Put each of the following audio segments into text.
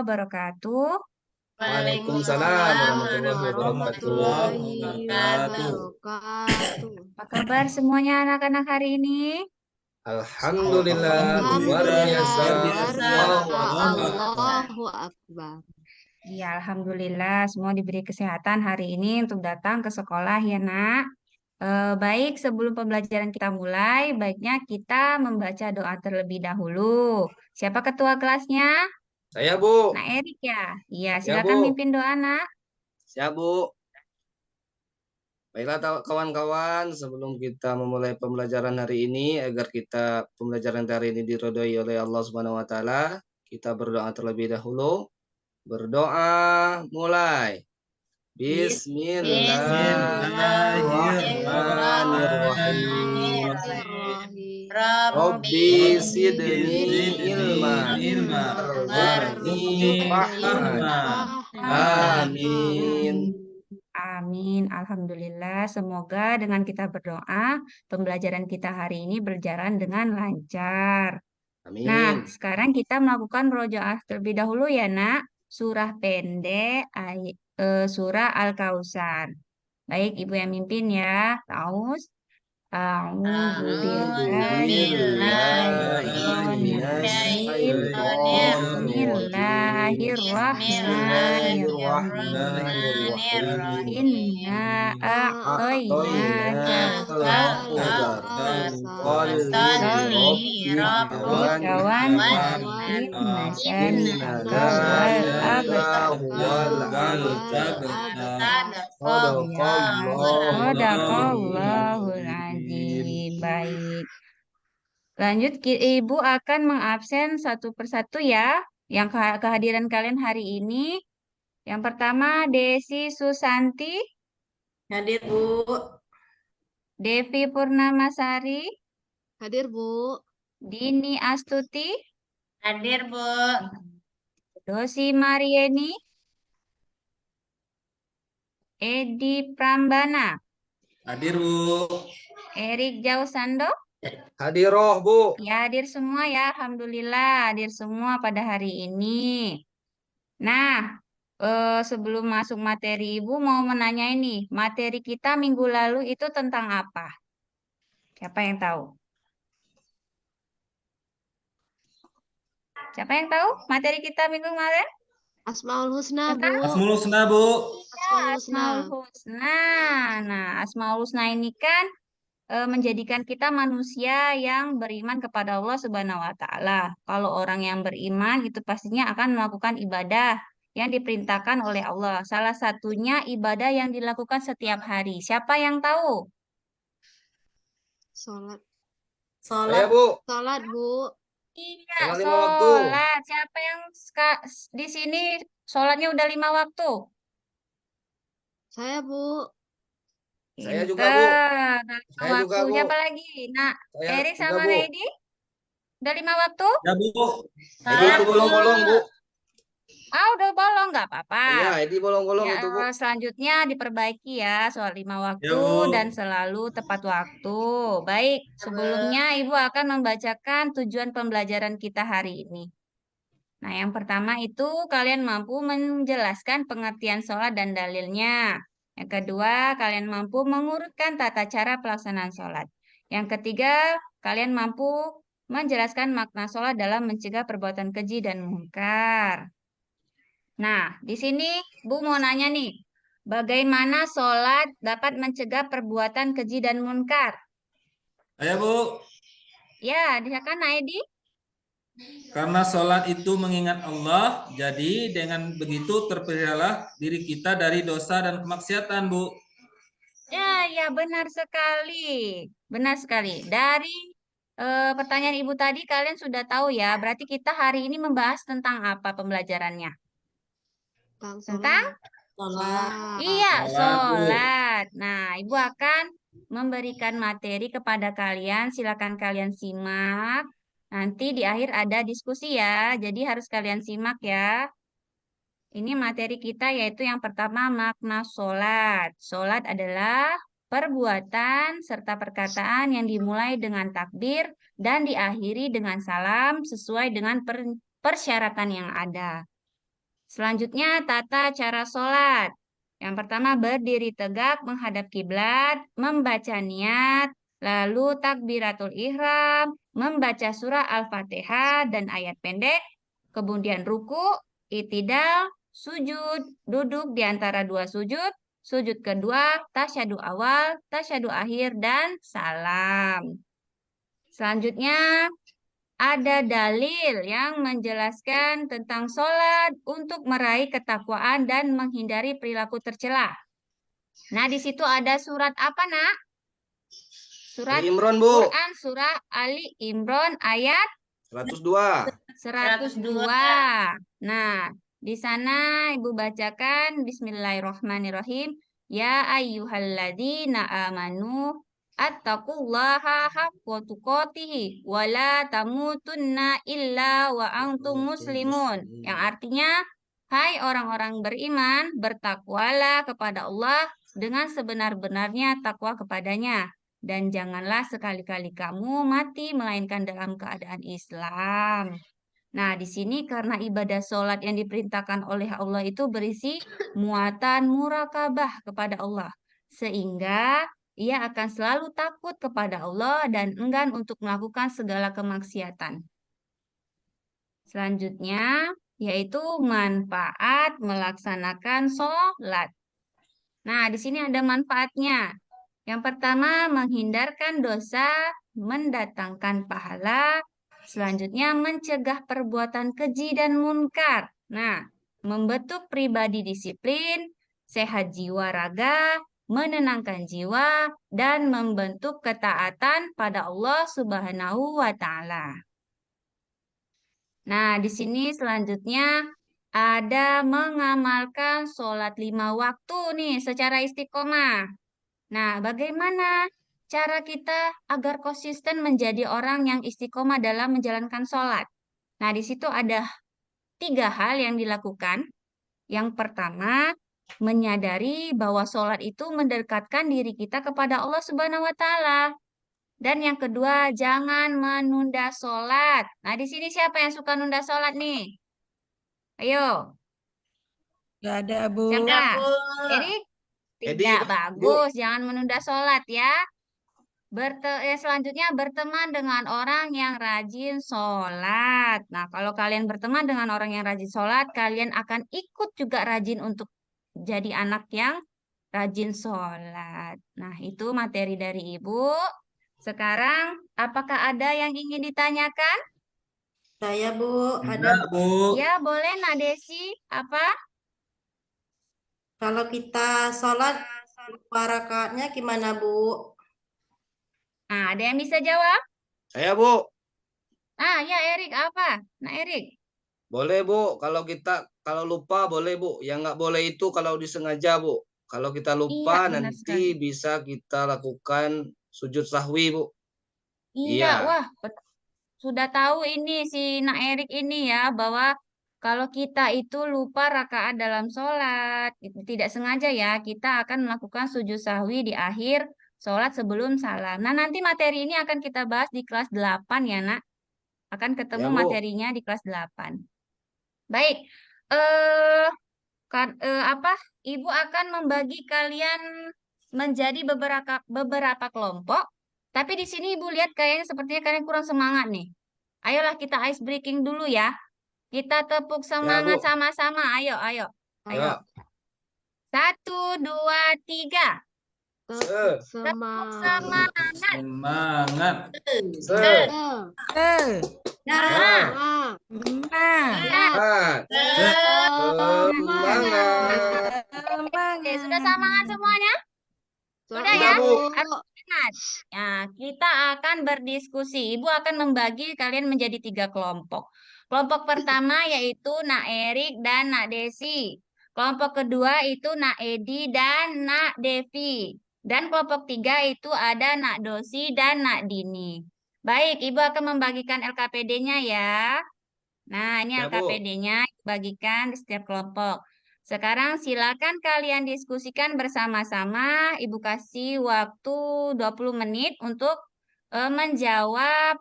wabarakatuh. Waalaikumsalam warahmatullahi wabarakatuh. Warahmatullahi wabarakatuh. Apa kabar semuanya anak-anak hari ini? Alhamdulillah luar biasa. Luar biasa. Allahu Akbar. Allahu Akbar. Ya, alhamdulillah semua diberi kesehatan hari ini untuk datang ke sekolah ya, Nak. Baik, sebelum pembelajaran kita mulai, baiknya kita membaca doa terlebih dahulu. Siapa ketua kelasnya? Saya Bu. Nak Erik ya? Iya, Ya silakan Bu. mimpin doa, Nak. Siap Bu. Baiklah kawan-kawan, sebelum kita memulai pembelajaran hari ini, agar pembelajaran hari ini diridhoi oleh Allah Subhanahu wa taala, kita berdoa terlebih dahulu. Berdoa mulai. Bismillahirrahmanirrahim. Rabbi sidni ilma warzuqni fahman. Amin. Amin. Alhamdulillah. Semoga dengan kita berdoa, pembelajaran kita hari ini berjalan dengan lancar. Nah, Amin. sekarang kita melakukan murojaah terlebih dahulu ya, Nak. Surah pendek, surah Al-Kautsar. Baik, Ibu yang mimpin ya. Taus. A'udzu billahi minasyaitonir rajim. Bismillahirrahmanirrahim. Inna a'tainaka al-kautsar. Sholli rabbika wanhar. Inna syani'aka huwal abtar. Sadaqallahul azim. Baik. Lanjut, Ibu akan mengabsen satu persatu ya. Yang kehadiran kalian hari ini. Yang pertama, Desi Susanti. Hadir, Bu. Devi Purnamasari. Hadir, Bu. Dini Astuti. Hadir, Bu. Dosi Marieni. Edi Prambana. Hadir, Bu. Erik Jausando. Hadiroh, Bu. Ya, hadir semua ya. Alhamdulillah, hadir semua pada hari ini. Nah, sebelum masuk materi, Ibu mau menanya ini. Materi kita minggu lalu itu tentang apa? Siapa yang tahu? Siapa yang tahu materi kita minggu kemarin? Asmaul Husna, Bu. Tentang Asmaul Husna, Bu. Asmaul Husna. Asmaul Husna. Nah, Asmaul Husna ini kan menjadikan kita manusia yang beriman kepada Allah Subhanahu wa taala. Kalau orang yang beriman itu pastinya akan melakukan ibadah yang diperintahkan oleh Allah. Salah satunya ibadah yang dilakukan setiap hari. Siapa yang tahu? Sholat. Saya, Bu. Sholat, Bu. Iya, Sholat 5 waktu. sholat. Siapa yang di sini sholatnya udah 5 waktu? Saya, Bu. Saya juga, Bu. Pinter. Udah 5 Saya juga, waktu. Bu. Siapa lagi? Nah, Saya Erik juga, sama Bu. Naidi? Udah 5 waktu? Ya, Bu. Edi itu bolong-bolong, Bu. Udah bolong, nggak apa-apa. Iya, Edi bolong-bolong Ya, itu, Bu. selanjutnya diperbaiki ya soal 5 waktu Ya, Bu. dan selalu tepat waktu. Baik, sebelumnya Ibu akan membacakan tujuan pembelajaran kita hari ini. Nah, yang pertama itu kalian mampu menjelaskan pengertian sholat dan dalilnya. Yang kedua, kalian mampu mengurutkan tata cara pelaksanaan sholat. Yang ketiga, kalian mampu menjelaskan makna sholat dalam mencegah perbuatan keji dan munkar. Nah, di sini Bu mau nanya nih, bagaimana sholat dapat mencegah perbuatan keji dan munkar? Ayo, Bu. Ya, silakan Naedi. Karena sholat itu mengingat Allah, jadi dengan begitu terpeliharalah diri kita dari dosa dan kemaksiatan, Bu. Ya, benar sekali. Benar sekali. Dari pertanyaan Ibu tadi, kalian sudah tahu ya, berarti kita hari ini membahas tentang apa pembelajarannya? Tentang? Sholat. Iya, Sholat, Bu. sholat. Nah, Ibu akan memberikan materi kepada kalian. Silakan kalian simak. Nanti di akhir ada diskusi ya. Jadi harus kalian simak ya. Ini materi kita yaitu yang pertama makna sholat. Sholat adalah perbuatan serta perkataan yang dimulai dengan takbir dan diakhiri dengan salam sesuai dengan persyaratan yang ada. Selanjutnya tata cara sholat. Yang pertama berdiri tegak menghadap kiblat, membaca niat, lalu takbiratul ihram, membaca surah Al-Fatihah dan ayat pendek, kemudian ruku, itidal, sujud, duduk di antara dua sujud, sujud kedua, tasyahud awal, tasyahud akhir, dan salam. Selanjutnya ada dalil yang menjelaskan tentang sholat untuk meraih ketakwaan dan menghindari perilaku tercela. Nah, di situ ada surat apa, Nak? Surat Ali Imran, Bu. Quran, surah Ali Imran ayat 102. 102. Nah, di sana Ibu bacakan Bismillahirrahmanirrahim. Ya ayyuhalladzina amanu attaqullaha haqqa tuqatih wa la tamutunna illa wa antum muslimun. Yang artinya, hai orang-orang beriman, bertakwalah kepada Allah dengan sebenar-benarnya takwa kepadanya. Dan janganlah sekali-kali kamu mati melainkan dalam keadaan Islam. Nah, di sini karena ibadah sholat yang diperintahkan oleh Allah itu berisi muatan murakabah kepada Allah. Sehingga ia akan selalu takut kepada Allah dan enggan untuk melakukan segala kemaksiatan. Selanjutnya, yaitu manfaat melaksanakan sholat. Nah, di sini ada manfaatnya. Yang pertama, menghindarkan dosa, mendatangkan pahala. Selanjutnya, mencegah perbuatan keji dan munkar. Nah, membentuk pribadi disiplin, sehat jiwa raga, menenangkan jiwa, dan membentuk ketaatan pada Allah Subhanahu wa Ta'ala. Nah, di sini selanjutnya ada mengamalkan sholat 5 waktu nih secara istiqomah. Nah, bagaimana cara kita agar konsisten menjadi orang yang istiqomah dalam menjalankan sholat? Nah, di situ ada 3 hal yang dilakukan. Yang pertama, menyadari bahwa sholat itu mendekatkan diri kita kepada Allah Subhanahu wa Ta'ala. Dan yang kedua, jangan menunda sholat. Nah, di sini siapa yang suka nunda sholat nih? Ayo, Gak ada, Bu. siapa? Bu. Erik? Edi, Tidak Bu. bagus, jangan menunda sholat ya. Selanjutnya berteman dengan orang yang rajin sholat. Nah, kalau kalian berteman dengan orang yang rajin sholat, kalian akan ikut juga rajin untuk jadi anak yang rajin sholat. Nah, itu materi dari Ibu. Sekarang, apakah ada yang ingin ditanyakan? Saya Bu, ada Enggak, Bu. Ya, boleh Nak Desi. Apa? kalau kita sholat lupa rakaatnya gimana Bu? Nah, ada yang bisa jawab? Saya, Bu. Ah, ya Erik, apa? Nah, Erik. Boleh, Bu. Kalau lupa boleh, Bu. Yang nggak boleh itu kalau disengaja, Bu. Kalau kita Iya, lupa benar nanti sekali. bisa kita lakukan sujud sahwi, Bu. Iya, Iya. wah, sudah tahu ini si Nak Erik ini ya, bahwa kalau kita itu lupa rakaat dalam sholat, tidak sengaja ya, kita akan melakukan sujud sahwi di akhir sholat sebelum salam. Nah, nanti materi ini akan kita bahas di kelas 8 ya, Nak. Akan ketemu Ya, Bu. materinya di kelas 8. Baik, eh apa? Ibu akan membagi kalian menjadi beberapa kelompok. Tapi di sini Ibu lihat kayaknya sepertinya kalian kurang semangat nih. Ayolah kita ice breaking dulu ya. Kita tepuk Ya, semangat Bu. sama-sama. Ayo, ayo. Ya. 1, 2, 3. Tepuk Tepuk semangat. semangat. Semangat. Se. Nah, Nah, Semangat. Semangat. Oke, sudah semangat semuanya? Sudah Sudah, ya? Bu. Ingat, ya, kita akan berdiskusi. Ibu akan membagi kalian menjadi 3 kelompok. Kelompok pertama yaitu Nak Erik dan Nak Desi. Kelompok kedua itu Nak Edi dan Nak Devi. Dan kelompok 3 itu ada Nak Dosi dan Nak Dini. Baik, Ibu akan membagikan LKPD-nya ya. Nah, ini Ya, Bu. LKPD-nya bagikan di setiap kelompok. Sekarang silakan kalian diskusikan bersama-sama. Ibu kasih waktu 20 menit untuk menjawab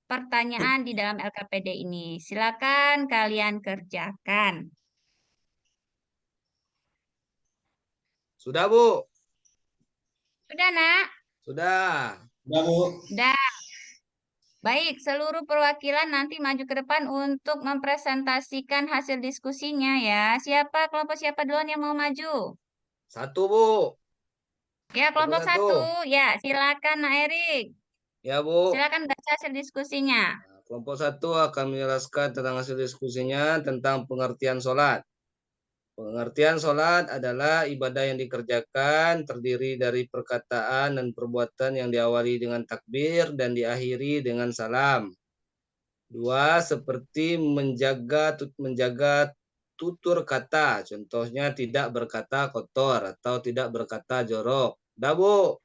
pertanyaan di dalam LKPD ini. Silakan kalian kerjakan. Sudah, Bu? Sudah, Nak? Sudah. Udah, Bu. Sudah. Baik, seluruh perwakilan nanti maju ke depan untuk mempresentasikan hasil diskusinya ya. Kelompok siapa duluan yang mau maju? Satu, Bu. Ya, Kelompok kelompok satu. 1. Ya, silakan Nak Erik. Ya, Bu. Silakan baca hasil diskusinya. Kelompok 1 akan menjelaskan tentang hasil diskusinya tentang pengertian sholat. Pengertian sholat adalah ibadah yang dikerjakan terdiri dari perkataan dan perbuatan yang diawali dengan takbir dan diakhiri dengan salam. 2, seperti menjaga tutur kata, contohnya tidak berkata kotor atau tidak berkata jorok. Dah, Bu.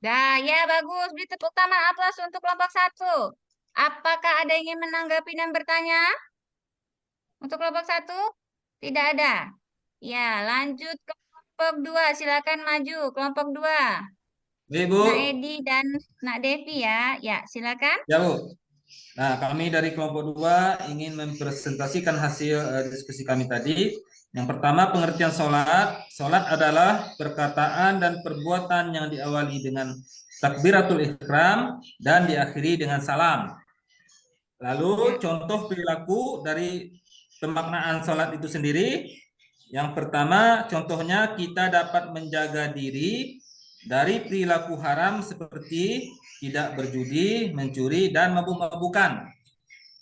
Dah, ya bagus. Beri tepuk tangan aplaus untuk kelompok 1. Apakah ada yang ingin menanggapi dan bertanya? Untuk kelompok 1? Tidak ada. Ya, lanjut ke kelompok 2. Silakan maju. Kelompok 2. Baik, Bu. Nak Edi dan Nak Devi ya. Ya, silakan. Ya, Bu. Nah, kami dari kelompok 2 ingin mempresentasikan hasil diskusi kami tadi. Yang pertama, pengertian sholat. Sholat adalah perkataan dan perbuatan yang diawali dengan takbiratul ihram dan diakhiri dengan salam. Lalu contoh perilaku dari pemaknaan sholat itu sendiri. Yang pertama, contohnya kita dapat menjaga diri dari perilaku haram seperti tidak berjudi, mencuri, dan mabuk-mabukan.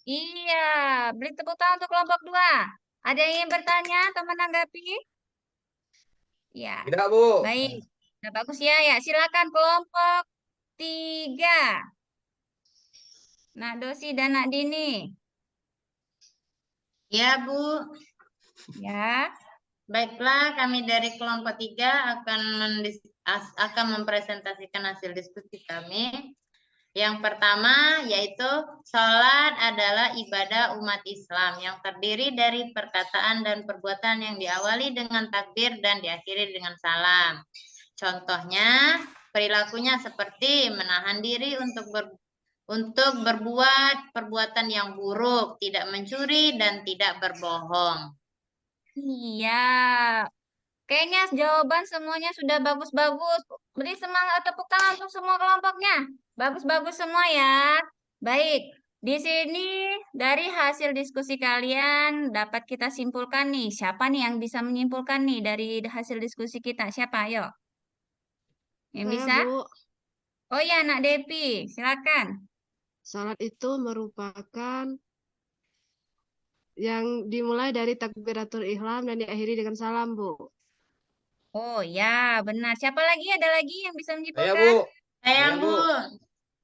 Iya, beri tepuk tangan untuk kelompok 2. Ada yang ingin bertanya atau menanggapi? Ya, Tidak, Bu. baik. Sudah bagus ya. Ya, silakan kelompok 3. Nak Dosi dan Nak Dini. Ya, Bu. Ya. Baiklah, kami dari kelompok 3 akan mempresentasikan hasil diskusi kami. Yang pertama yaitu sholat adalah ibadah umat Islam yang terdiri dari perkataan dan perbuatan yang diawali dengan takbir dan diakhiri dengan salam. Contohnya, perilakunya seperti menahan diri untuk berbuat perbuatan yang buruk, tidak mencuri dan tidak berbohong. Iya. Kayaknya jawaban semuanya sudah bagus-bagus. Beri semangat tepuk tangan untuk semua kelompoknya. Bagus-bagus semua ya. Baik. Di sini dari hasil diskusi kalian dapat kita simpulkan nih. Siapa nih yang bisa menyimpulkan nih dari hasil diskusi kita? Siapa? Ayo. Yang Saya, bisa? Bu, Oh ya, Nak Devi. Silakan. salat itu merupakan yang dimulai dari takbiratul ihram dan diakhiri dengan salam, Bu. Oh ya, benar. Siapa lagi? Ada lagi yang bisa Saya, menyimpulkan? Bu. Saya, Saya, Bu. Bu.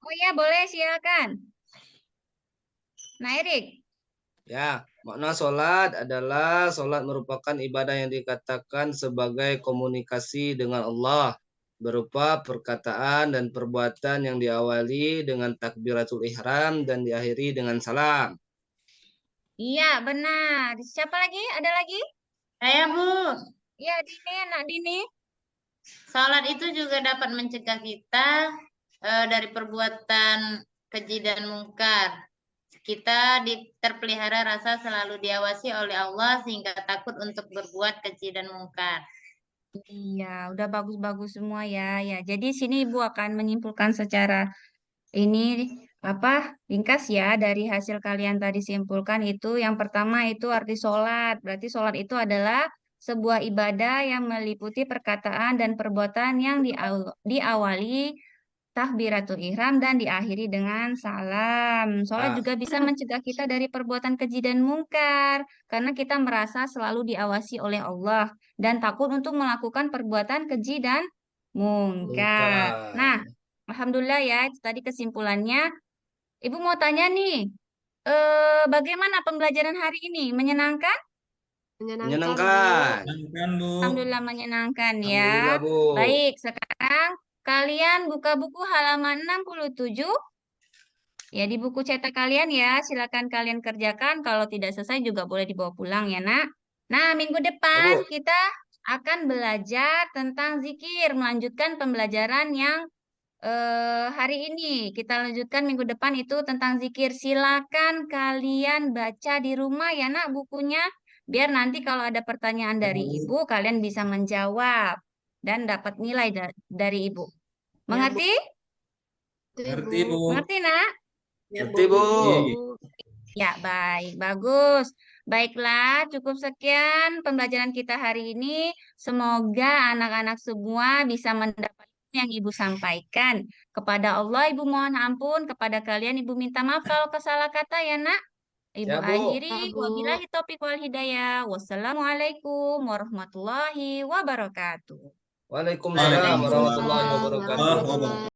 Oh ya, boleh. Silakan. Nah, Erik. Ya, makna sholat adalah sholat merupakan ibadah yang dikatakan sebagai komunikasi dengan Allah berupa perkataan dan perbuatan yang diawali dengan takbiratul ihram dan diakhiri dengan salam. Iya, benar. Siapa lagi? Ada lagi? Saya, Bu. Ya, Dini, Nak Dini. Salat itu juga dapat mencegah kita dari perbuatan keji dan mungkar. Kita terpelihara rasa selalu diawasi oleh Allah sehingga takut untuk berbuat keji dan mungkar. Iya, udah bagus-bagus semua ya. Ya, jadi sini Ibu akan menyimpulkan secara ini ringkas ya dari hasil kalian tadi simpulkan itu. Yang pertama itu arti sholat. Berarti sholat itu adalah sebuah ibadah yang meliputi perkataan dan perbuatan yang diawali takbiratul ihram dan diakhiri dengan salam. Sholat Ah, juga bisa mencegah kita dari perbuatan keji dan mungkar karena kita merasa selalu diawasi oleh Allah dan takut untuk melakukan perbuatan keji dan mungkar. Nah, bukan. alhamdulillah ya, itu tadi kesimpulannya. Ibu mau tanya nih, bagaimana pembelajaran hari ini? Menyenangkan? Menyenangkan, Bu. Menyenangkan. Kan, Bu. Alhamdulillah menyenangkan Alhamdulillah, ya. Bu. Baik, sekarang kalian buka buku halaman 67. Ya, di buku cetak kalian ya, silakan kalian kerjakan. Kalau tidak selesai juga boleh dibawa pulang ya, Nak. Nah, minggu Ya, depan Bu. kita akan belajar tentang zikir, melanjutkan pembelajaran yang hari ini. Kita lanjutkan minggu depan itu tentang zikir. Silakan kalian baca di rumah ya, Nak, bukunya. Biar nanti kalau ada pertanyaan dari Ibu, kalian bisa menjawab dan dapat nilai dari Ibu. Mengerti? Ngerti, Bu. Mengerti, Nak? Ngerti, Bu. Ya, baik. Bagus. Baiklah, cukup sekian pembelajaran kita hari ini. Semoga anak-anak semua bisa mendapat yang Ibu sampaikan. Kepada Allah, Ibu mohon ampun. Kepada kalian, Ibu minta maaf kalau kesalah kata ya, Nak. Ibu Ya, Bu. akhiri. Ya, Bu. Wabillahi taufiq wal hidayah. Wassalamualaikum warahmatullahi wabarakatuh. Waalaikumsalam warahmatullahi wabarakatuh. Waalaikumsalam warahmatullahi